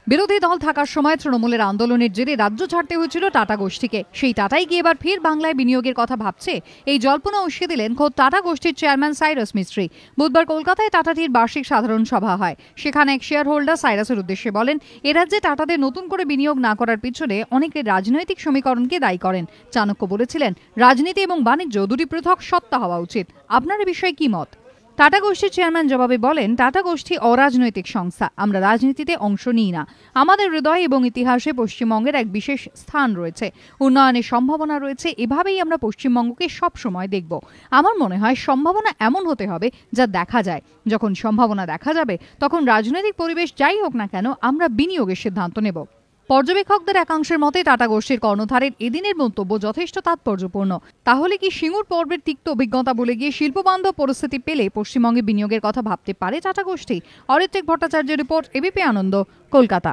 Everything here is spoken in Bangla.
বিরোধী দল থাকার সময় তৃণমূলের আন্দোলনের জেরে রাজ্য ছাড়তে হয়েছিল টাটা গোষ্ঠীকে। সেই টাটাই কি এবার ফের বাংলায় বিনিয়োগের কথা ভাবছে? এই জল্পনা উস্কে দিলেন খোদ টাটা গোষ্ঠীর চেয়ারম্যান সাইরাস মিস্ত্রি। বুধবার কলকাতায় টাটাটির বার্ষিক সাধারণ সভা হয়। সেখানে এক শেয়ার হোল্ডার সাইরাসের উদ্দেশ্যে বলেন, এ রাজ্যে টাটাদের নতুন করে বিনিয়োগ না করার পিছনে অনেকে রাজনৈতিক সমীকরণকে দায়ী করেন। চাণক্য বলেছিলেন, রাজনীতি এবং বাণিজ্য দুটি পৃথক সত্তা হওয়া উচিত। আপনার এ বিষয়ে কি মত? টাটা গোষ্ঠীর চেয়ারম্যান জবাবে বলেন, টাটা গোষ্ঠী অরাজনৈতিক সংস্থা। আমরা রাজনীতিতে অংশ নিই না। আমাদের হৃদয় এবং ইতিহাসে পশ্চিমবঙ্গের এক বিশেষ স্থান রয়েছে, উন্নয়নের সম্ভাবনা রয়েছে। এভাবেই আমরা পশ্চিমবঙ্গকে সব সময় দেখব। আমার মনে হয় সম্ভাবনা এমন হতে হবে যা দেখা যায়। যখন সম্ভাবনা দেখা যাবে তখন রাজনৈতিক পরিবেশ যাই হোক না কেন আমরা বিনিয়োগের সিদ্ধান্ত নেব। পর্যবেক্ষকদের একাংশের মতে টাটা গোষ্ঠীর কর্ণধারের এদিনের মন্তব্য যথেষ্ট তাৎপর্যপূর্ণ। তাহলে কি সিঙ্গুর পর্বের তিক্ত অভিজ্ঞতা বলে গিয়ে শিল্পবান্ধব পরিস্থিতি পেলে পশ্চিমবঙ্গে বিনিয়োগের কথা ভাবতে পারে টাটা গোষ্ঠী? অরিত্রিক ভট্টাচার্যের রিপোর্ট, এবিপি আনন্দ, কলকাতা।